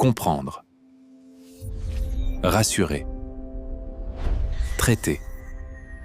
Comprendre. Rassurer. Traiter.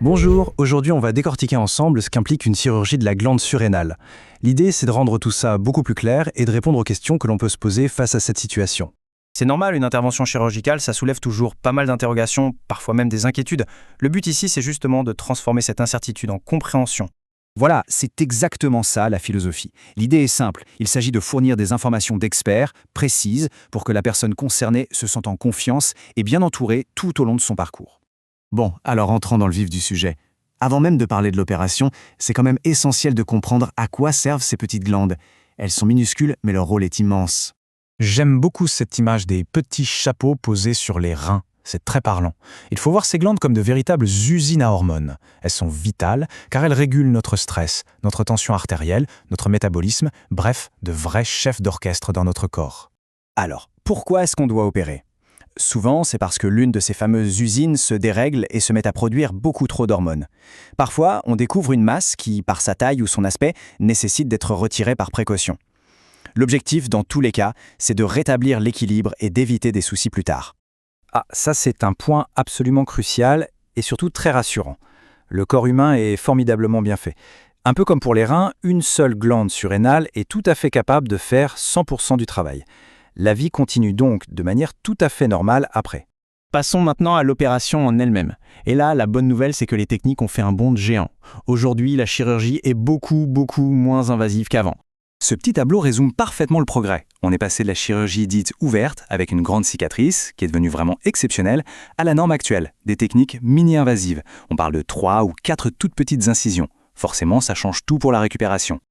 Bonjour, aujourd'hui on va décortiquer ensemble ce qu'implique une chirurgie de la glande surrénale. L'idée c'est de rendre tout ça beaucoup plus clair et de répondre aux questions que l'on peut se poser face à cette situation. C'est normal, une intervention chirurgicale, ça soulève toujours pas mal d'interrogations, parfois même des inquiétudes. Le but ici, c'est justement de transformer cette incertitude en compréhension. Voilà, c'est exactement ça la philosophie. L'idée est simple, il s'agit de fournir des informations d'experts, précises, pour que la personne concernée se sente en confiance et bien entourée tout au long de son parcours. Bon, alors entrons dans le vif du sujet. Avant même de parler de l'opération, c'est quand même essentiel de comprendre à quoi servent ces petites glandes. Elles sont minuscules, mais leur rôle est immense. J'aime beaucoup cette image des petits chapeaux posés sur les reins. C'est très parlant. Il faut voir ces glandes comme de véritables usines à hormones. Elles sont vitales car elles régulent notre stress, notre tension artérielle, notre métabolisme, bref, de vrais chefs d'orchestre dans notre corps. Alors, pourquoi est-ce qu'on doit opérer ? Souvent, c'est parce que l'une de ces fameuses usines se dérègle et se met à produire beaucoup trop d'hormones. Parfois, on découvre une masse qui, par sa taille ou son aspect, nécessite d'être retirée par précaution. L'objectif, dans tous les cas, c'est de rétablir l'équilibre et d'éviter des soucis plus tard. Ah, ça c'est un point absolument crucial et surtout très rassurant. Le corps humain est formidablement bien fait. Un peu comme pour les reins, une seule glande surrénale est tout à fait capable de faire 100% du travail. La vie continue donc de manière tout à fait normale après. Passons maintenant à l'opération en elle-même. Et là, la bonne nouvelle, c'est que les techniques ont fait un bond de géant. Aujourd'hui, la chirurgie est beaucoup moins invasive qu'avant. Ce petit tableau résume parfaitement le progrès. On est passé de la chirurgie dite ouverte, avec une grande cicatrice, qui est devenue vraiment exceptionnelle, à la norme actuelle, des techniques mini-invasives. On parle de 3 ou 4 toutes petites incisions. Forcément, ça change tout pour la récupération.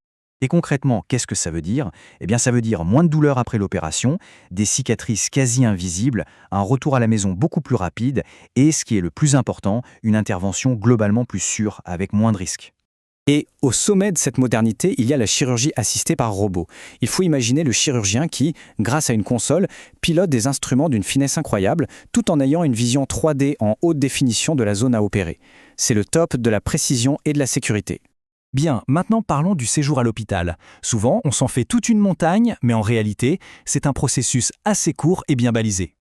Et concrètement, qu'est-ce que ça veut dire ? Eh bien, ça veut dire moins de douleur après l'opération, des cicatrices quasi invisibles, un retour à la maison beaucoup plus rapide et, ce qui est le plus important, une intervention globalement plus sûre, avec moins de risques. Et au sommet de cette modernité, il y a la chirurgie assistée par robot. Il faut imaginer le chirurgien qui, grâce à une console, pilote des instruments d'une finesse incroyable, tout en ayant une vision 3D en haute définition de la zone à opérer. C'est le top de la précision et de la sécurité. Bien, maintenant parlons du séjour à l'hôpital. Souvent, on s'en fait toute une montagne, mais en réalité, c'est un processus assez court et bien balisé.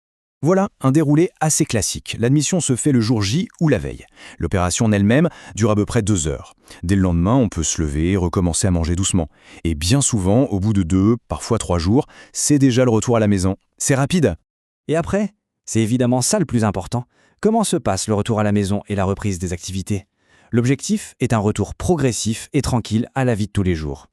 Voilà un déroulé assez classique. L'admission se fait le jour J ou la veille. L'opération en elle-même dure à peu près 2 heures. Dès le lendemain, on peut se lever et recommencer à manger doucement. Et bien souvent, au bout de 2, parfois 3 jours, c'est déjà le retour à la maison. C'est rapide. Et après, c'est évidemment ça le plus important. Comment se passe le retour à la maison et la reprise des activités ? L'objectif est un retour progressif et tranquille à la vie de tous les jours.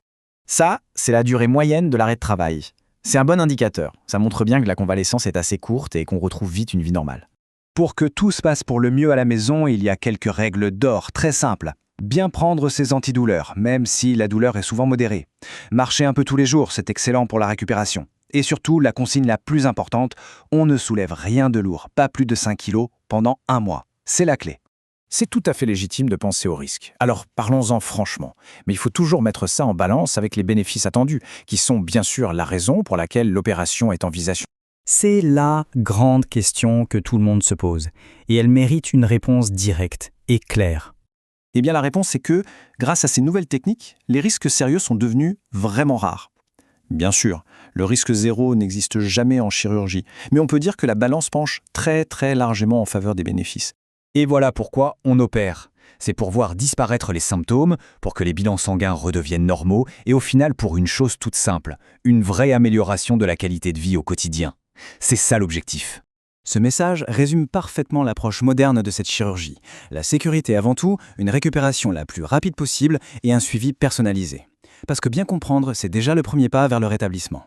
Ça, c'est la durée moyenne de l'arrêt de travail. C'est un bon indicateur. Ça montre bien que la convalescence est assez courte et qu'on retrouve vite une vie normale. Pour que tout se passe pour le mieux à la maison, il y a quelques règles d'or très simples. Bien prendre ses antidouleurs, même si la douleur est souvent modérée. Marcher un peu tous les jours, c'est excellent pour la récupération. Et surtout, la consigne la plus importante, on ne soulève rien de lourd, pas plus de 5 kilos, pendant 1 mois. C'est la clé. C'est tout à fait légitime de penser au risque. Alors parlons-en franchement. Mais il faut toujours mettre ça en balance avec les bénéfices attendus, qui sont bien sûr la raison pour laquelle l'opération est envisagée. C'est la grande question que tout le monde se pose. Et elle mérite une réponse directe et claire. Eh bien la réponse est que, grâce à ces nouvelles techniques, les risques sérieux sont devenus vraiment rares. Bien sûr, le risque zéro n'existe jamais en chirurgie, mais on peut dire que la balance penche très largement en faveur des bénéfices. Et voilà pourquoi on opère. C'est pour voir disparaître les symptômes, pour que les bilans sanguins redeviennent normaux, et au final pour une chose toute simple, une vraie amélioration de la qualité de vie au quotidien. C'est ça l'objectif. Ce message résume parfaitement l'approche moderne de cette chirurgie. La sécurité avant tout, une récupération la plus rapide possible et un suivi personnalisé. Parce que bien comprendre, c'est déjà le premier pas vers le rétablissement.